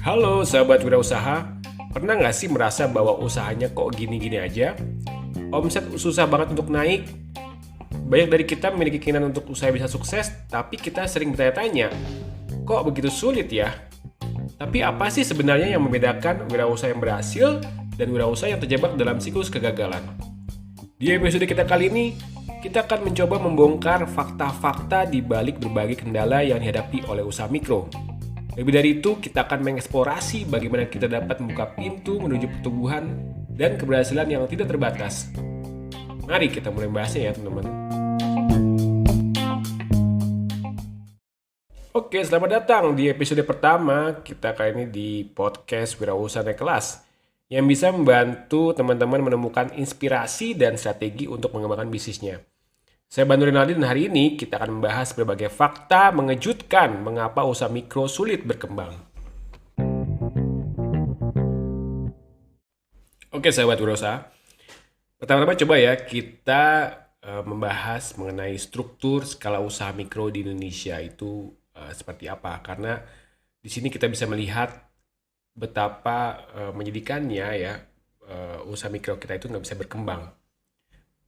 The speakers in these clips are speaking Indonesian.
Halo sahabat wirausaha, pernah nggak sih merasa bahwa usahanya kok gini-gini aja? Omset susah banget untuk naik. Banyak dari kita memiliki keinginan untuk usaha bisa sukses, tapi kita sering bertanya-tanya, kok begitu sulit ya? Tapi apa sih sebenarnya yang membedakan wirausaha yang berhasil dan wirausaha yang terjebak dalam siklus kegagalan? Di episode kita kali ini, kita akan mencoba membongkar fakta-fakta di balik berbagai kendala yang dihadapi oleh usaha mikro. Lebih dari itu, kita akan mengeksplorasi bagaimana kita dapat membuka pintu menuju pertumbuhan dan keberhasilan yang tidak terbatas. Mari kita mulai bahasnya ya teman-teman. Oke, selamat datang di episode pertama kita kali ini di podcast Wirausaha Naik Kelas yang bisa membantu teman-teman menemukan inspirasi dan strategi untuk mengembangkan bisnisnya. Saya Bandu Rinaldi dan hari ini kita akan membahas berbagai fakta mengejutkan mengapa usaha mikro sulit berkembang. Oke sahabat wirausaha, pertama-tama coba ya kita membahas mengenai struktur skala usaha mikro di Indonesia itu seperti apa. Karena di sini kita bisa melihat betapa menyedihkannya ya usaha mikro kita itu nggak bisa berkembang.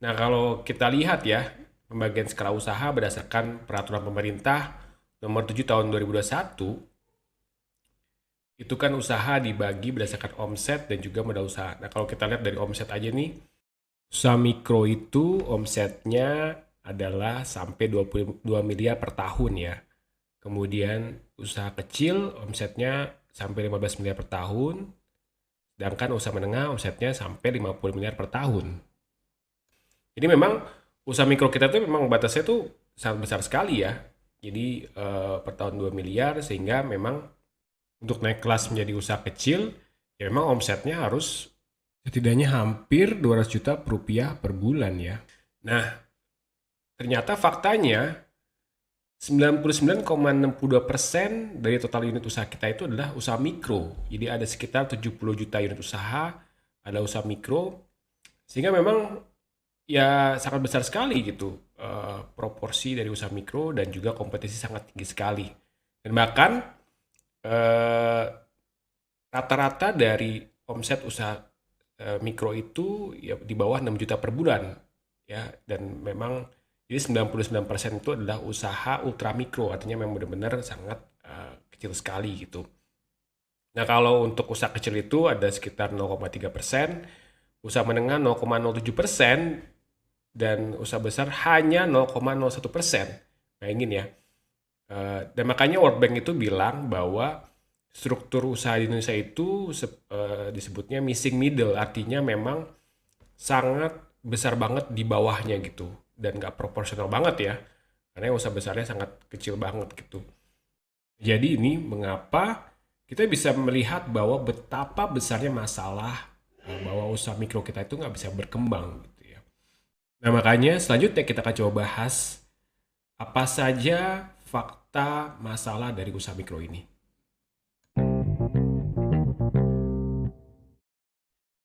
Nah kalau kita lihat ya, pembagian skala usaha berdasarkan peraturan pemerintah nomor 7 tahun 2021 itu kan usaha dibagi berdasarkan omset dan juga modal usaha. Nah kalau kita lihat dari omset aja nih, usaha mikro itu omsetnya adalah sampai 22 miliar per tahun ya. Kemudian usaha kecil omsetnya sampai 15 miliar per tahun, sedangkan usaha menengah omsetnya sampai 50 miliar per tahun. Jadi memang usaha mikro kita tuh memang batasnya tuh sangat besar sekali ya. Jadi per tahun 2 miliar sehingga memang untuk naik kelas menjadi usaha kecil ya memang omsetnya harus setidaknya hampir 200 juta rupiah per bulan ya. Nah, ternyata faktanya 99,62% dari total unit usaha kita itu adalah usaha mikro. Jadi ada sekitar 70 juta unit usaha ada usaha mikro. Sehingga memang ya sangat besar sekali gitu proporsi dari usaha mikro dan juga kompetisi sangat tinggi sekali. Dan bahkan rata-rata dari omset usaha mikro itu ya di bawah 6 juta per bulan ya, dan memang jadi 99% itu adalah usaha ultra mikro, artinya memang benar-benar sangat kecil sekali gitu. Nah kalau untuk usaha kecil itu ada sekitar 0,3%, usaha menengah 0,07%, dan usaha besar hanya 0,01%. Bayangin ya. Dan makanya World Bank itu bilang bahwa struktur usaha di Indonesia itu disebutnya missing middle, artinya memang sangat besar banget di bawahnya gitu dan nggak proporsional banget ya, karena usaha besarnya sangat kecil banget gitu. Jadi ini mengapa kita bisa melihat bahwa betapa besarnya masalah bahwa usaha mikro kita itu nggak bisa berkembang gitu ya. Nah makanya selanjutnya kita akan coba bahas apa saja fakta masalah dari usaha mikro ini.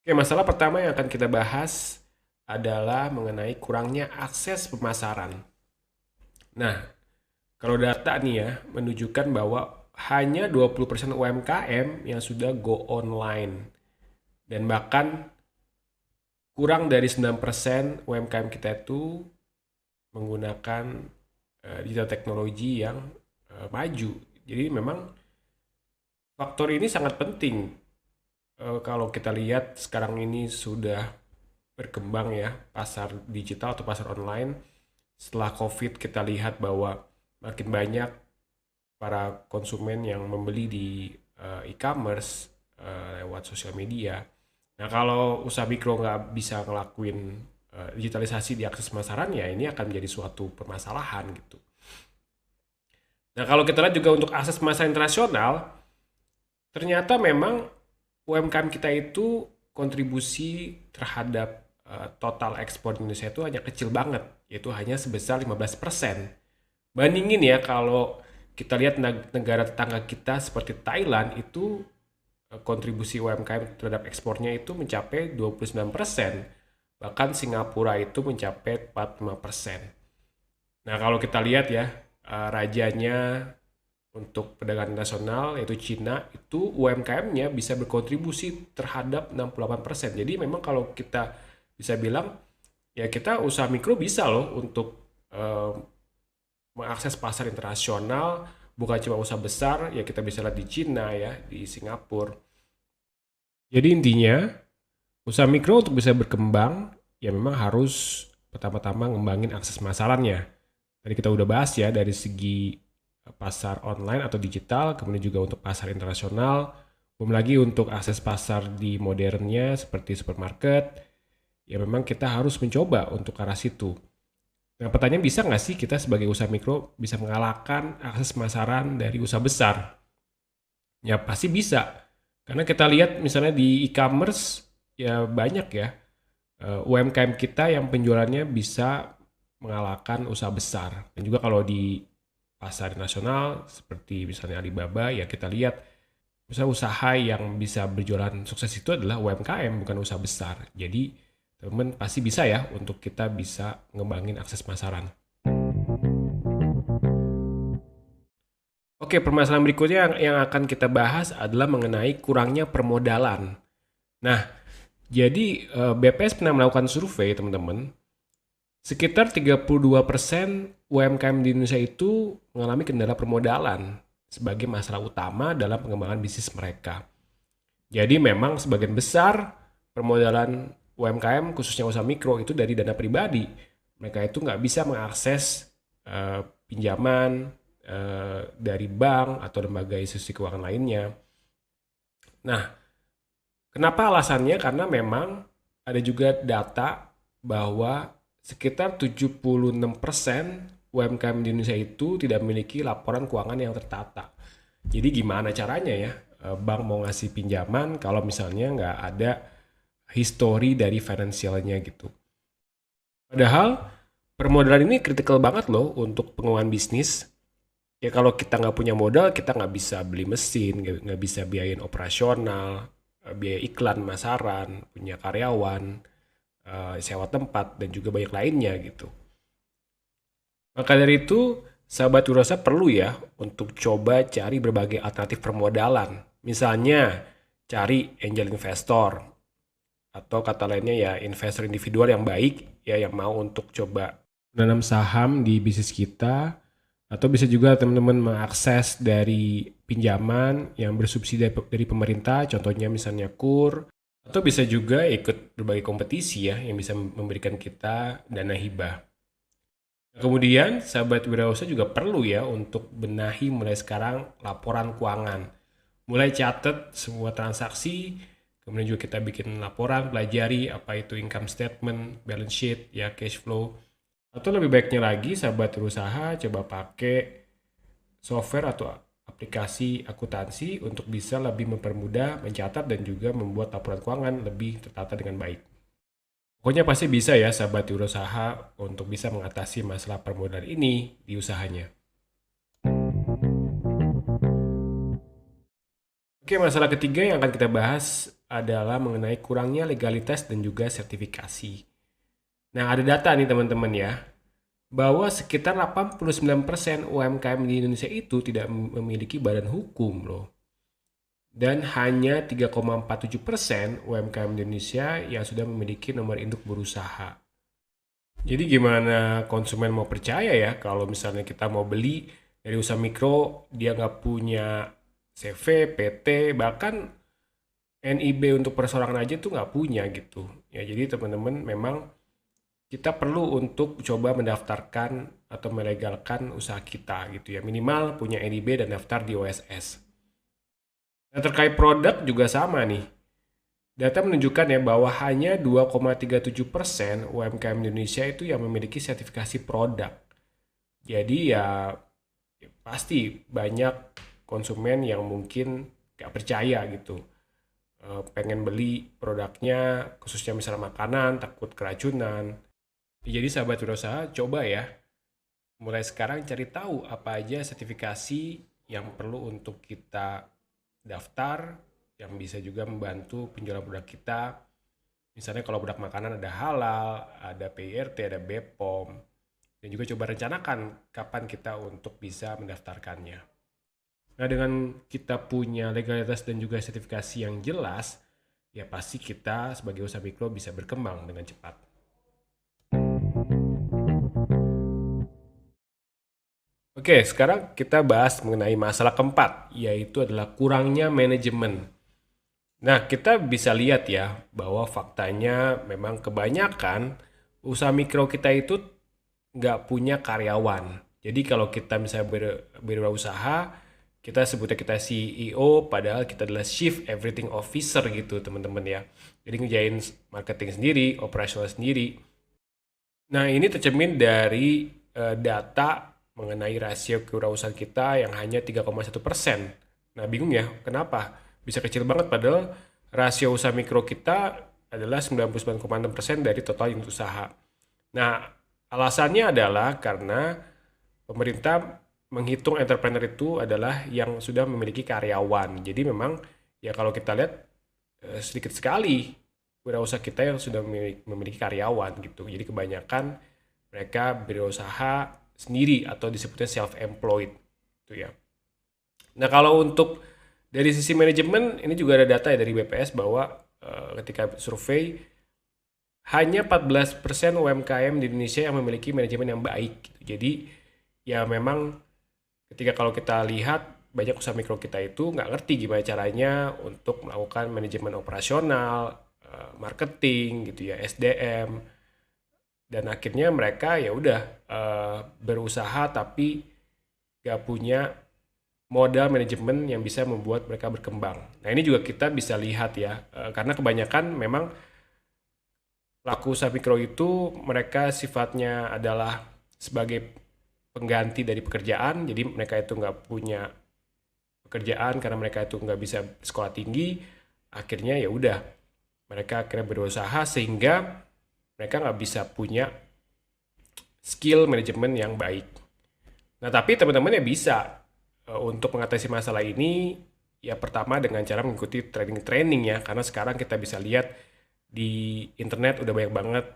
Oke, masalah pertama yang akan kita bahas adalah mengenai kurangnya akses pemasaran. Nah, kalau data nih ya menunjukkan bahwa hanya 20% UMKM yang sudah go online. Dan bahkan kurang dari 9% UMKM kita itu menggunakan digital teknologi yang maju. Jadi memang faktor ini sangat penting. Kalau kita lihat sekarang ini sudah berkembang ya pasar digital atau pasar online. Setelah COVID kita lihat bahwa makin banyak para konsumen yang membeli di e-commerce lewat sosial media. Nah kalau usaha mikro nggak bisa ngelakuin digitalisasi di akses pemasaran ya ini akan menjadi suatu permasalahan gitu. Nah kalau kita lihat juga untuk akses pemasaran internasional, ternyata memang UMKM kita itu kontribusi terhadap total ekspor Indonesia itu hanya kecil banget, yaitu hanya sebesar 15%. Bandingin ya kalau kita lihat negara tetangga kita seperti Thailand itu kontribusi UMKM terhadap ekspornya itu mencapai 29%. Bahkan Singapura itu mencapai 45%. Nah kalau kita lihat ya rajanya untuk perdagangan internasional yaitu Cina, itu UMKM-nya bisa berkontribusi terhadap 68%. Jadi memang kalau kita bisa bilang ya kita usaha mikro bisa loh untuk eh, mengakses pasar internasional, bukan cuma usaha besar ya, kita bisa lihat di Cina ya, di Singapura. Jadi intinya usaha mikro untuk bisa berkembang ya memang harus pertama-tama ngembangin akses pemasarannya. Tadi kita udah bahas ya dari segi pasar online atau digital, kemudian juga untuk pasar internasional, belum lagi untuk akses pasar di modernnya seperti supermarket, ya memang kita harus mencoba untuk ke arah situ. Nah, pertanyaan bisa nggak sih kita sebagai usaha mikro bisa mengalahkan akses pemasaran dari usaha besar? Ya pasti bisa. Karena kita lihat misalnya di e-commerce ya banyak ya UMKM kita yang penjualannya bisa mengalahkan usaha besar. Dan juga kalau di pasar nasional seperti misalnya Alibaba ya kita lihat usaha yang bisa berjualan sukses itu adalah UMKM bukan usaha besar. Jadi teman-teman pasti bisa ya untuk kita bisa ngembangin akses pemasaran. Oke, permasalahan berikutnya yang akan kita bahas adalah mengenai kurangnya permodalan. Nah, jadi BPS pernah melakukan survei teman-teman. Sekitar 32% UMKM di Indonesia itu mengalami kendala permodalan sebagai masalah utama dalam pengembangan bisnis mereka. Jadi memang sebagian besar permodalan UMKM khususnya usaha mikro itu dari dana pribadi. Mereka itu nggak bisa mengakses pinjaman dari bank atau lembaga institusi keuangan lainnya. Nah, kenapa alasannya? Karena memang ada juga data bahwa sekitar 76% UMKM di Indonesia itu tidak memiliki laporan keuangan yang tertata. Jadi gimana caranya ya bank mau ngasih pinjaman kalau misalnya nggak ada history dari finansialnya gitu. Padahal permodalan ini kritikal banget loh untuk pengembangan bisnis. Ya kalau kita nggak punya modal, kita nggak bisa beli mesin, nggak bisa biayain operasional, biaya iklan, pemasaran, punya karyawan, sewa tempat, dan juga banyak lainnya gitu. Maka dari itu, sahabat Wirosa perlu ya untuk coba cari berbagai alternatif permodalan. Misalnya, cari angel investor, atau kata lainnya ya investor individual yang baik, ya yang mau untuk coba menanam saham di bisnis kita, atau bisa juga teman-teman mengakses dari pinjaman yang bersubsidi dari pemerintah, contohnya misalnya KUR, atau bisa juga ikut berbagai kompetisi ya yang bisa memberikan kita dana hibah. Kemudian, sahabat wirausaha juga perlu ya untuk benahi mulai sekarang laporan keuangan. Mulai catat semua transaksi, kemudian juga kita bikin laporan, pelajari apa itu income statement, balance sheet, ya cash flow. Atau lebih baiknya lagi, sahabat berusaha coba pakai software atau aplikasi akuntansi untuk bisa lebih mempermudah mencatat dan juga membuat laporan keuangan lebih tertata dengan baik. Pokoknya pasti bisa ya sahabat berusaha untuk bisa mengatasi masalah permodalan ini di usahanya. Oke, masalah ketiga yang akan kita bahas adalah mengenai kurangnya legalitas dan juga sertifikasi. Nah, ada data nih teman-teman ya, bahwa sekitar 89% UMKM di Indonesia itu tidak memiliki badan hukum loh. Dan hanya 3,47% UMKM di Indonesia yang sudah memiliki nomor induk berusaha. Jadi gimana konsumen mau percaya ya kalau misalnya kita mau beli dari usaha mikro, dia nggak punya CV, PT, bahkan NIB untuk perseorangan aja tuh nggak punya gitu. Ya jadi teman-teman memang kita perlu untuk coba mendaftarkan atau melegalkan usaha kita gitu ya. Minimal punya NIB dan daftar di OSS. Nah, terkait produk juga sama nih. Data menunjukkan ya bahwa hanya 2,37% UMKM Indonesia itu yang memiliki sertifikasi produk. Jadi ya pasti banyak konsumen yang mungkin gak percaya gitu. Pengen beli produknya khususnya misalnya makanan, takut keracunan. Jadi sahabat berusaha coba ya mulai sekarang cari tahu apa aja sertifikasi yang perlu untuk kita daftar, yang bisa juga membantu penjualan produk kita. Misalnya kalau produk makanan ada halal, ada PIRT, ada BPOM. dan juga coba rencanakan kapan kita untuk bisa mendaftarkannya. Nah, dengan kita punya legalitas dan juga sertifikasi yang jelas, ya pasti kita sebagai usaha mikro bisa berkembang dengan cepat. Oke, sekarang kita bahas mengenai masalah keempat, yaitu adalah kurangnya manajemen. Nah, kita bisa lihat ya, bahwa faktanya memang kebanyakan usaha mikro kita itu nggak punya karyawan. Jadi kalau kita misalnya berwirausaha, kita sebutnya kita CEO, padahal kita adalah Chief Everything Officer gitu teman-teman ya. Jadi ngerjain marketing sendiri, operasional sendiri. Nah, ini tercermin dari data mengenai rasio kewirausahaan kita yang hanya 3,1%. Nah, bingung ya, kenapa? Bisa kecil banget padahal rasio usaha mikro kita adalah 99,6% dari total unit usaha. Nah, alasannya adalah karena pemerintah menghitung entrepreneur itu adalah yang sudah memiliki karyawan. Jadi memang ya kalau kita lihat sedikit sekali wirausaha kita yang sudah memiliki karyawan gitu. Jadi kebanyakan mereka berusaha sendiri atau disebutnya self-employed gitu ya. Nah, kalau untuk dari sisi manajemen ini juga ada data ya dari BPS bahwa ketika survei hanya 14% UMKM di Indonesia yang memiliki manajemen yang baik gitu. Jadi ya memang ketika kalau kita lihat banyak usaha mikro kita itu nggak ngerti gimana caranya untuk melakukan manajemen operasional, marketing gitu ya, SDM, dan akhirnya mereka ya udah berusaha tapi nggak punya modal manajemen yang bisa membuat mereka berkembang. Nah, ini juga kita bisa lihat ya, karena kebanyakan memang pelaku usaha mikro itu mereka sifatnya adalah sebagai pengganti dari pekerjaan, jadi mereka itu nggak punya pekerjaan karena mereka itu nggak bisa sekolah tinggi, akhirnya ya udah mereka akhirnya berusaha sehingga mereka nggak bisa punya skill manajemen yang baik. Nah, tapi teman-teman ya bisa untuk mengatasi masalah ini, ya pertama dengan cara mengikuti training-training ya, karena sekarang kita bisa lihat di internet udah banyak banget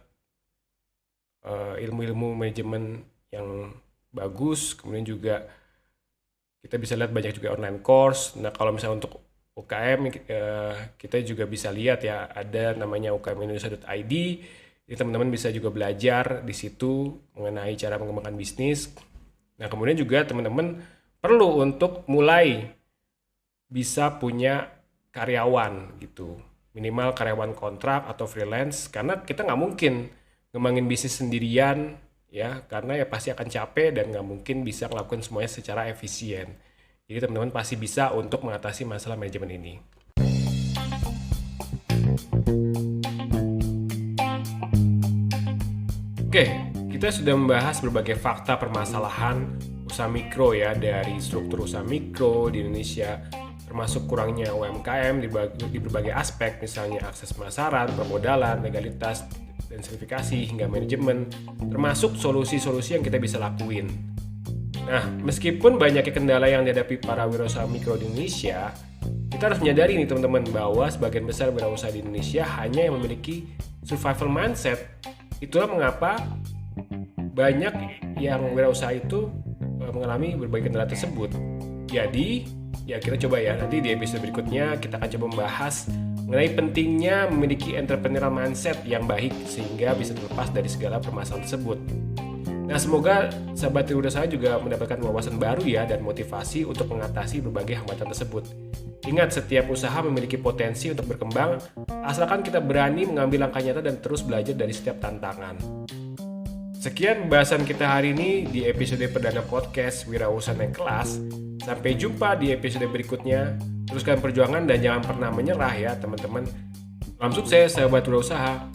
ilmu-ilmu manajemen yang bagus, kemudian juga kita bisa lihat banyak juga online course. Nah, kalau misalnya untuk UKM kita juga bisa lihat ya, ada namanya ukmindonesia.id. Jadi teman-teman bisa juga belajar di situ mengenai cara mengembangkan bisnis. Nah, kemudian juga teman-teman perlu untuk mulai bisa punya karyawan gitu. Minimal karyawan kontrak atau freelance, karena kita nggak mungkin ngembangin bisnis sendirian ya, karena ya pasti akan capek dan nggak mungkin bisa melakukan semuanya secara efisien. Jadi teman-teman pasti bisa untuk mengatasi masalah manajemen ini. Oke, kita sudah membahas berbagai fakta permasalahan usaha mikro ya, dari struktur usaha mikro di Indonesia, termasuk kurangnya UMKM di berbagai aspek, misalnya akses pemasaran, permodalan, legalitas, dan sertifikasi, hingga manajemen, termasuk solusi-solusi yang kita bisa lakuin. Nah, meskipun banyaknya kendala yang dihadapi para wirausaha mikro di Indonesia, kita harus menyadari nih teman-teman bahwa sebagian besar wirausaha di Indonesia hanya yang memiliki survival mindset. Itulah mengapa banyak yang wirausaha itu mengalami berbagai kendala tersebut. Jadi, ya kita coba ya, nanti di episode berikutnya kita akan coba membahas mengenai pentingnya memiliki entrepreneurial mindset yang baik sehingga bisa terlepas dari segala permasalahan tersebut. Nah, semoga sahabat wirausaha juga mendapatkan wawasan baru ya dan motivasi untuk mengatasi berbagai hambatan tersebut. Ingat, setiap usaha memiliki potensi untuk berkembang, asalkan kita berani mengambil langkah nyata dan terus belajar dari setiap tantangan. Sekian pembahasan kita hari ini di episode perdana podcast Wirausaha Naik Kelas. Sampai jumpa di episode berikutnya. Teruskan perjuangan dan jangan pernah menyerah ya teman-teman. Salam sukses sahabat wirausaha.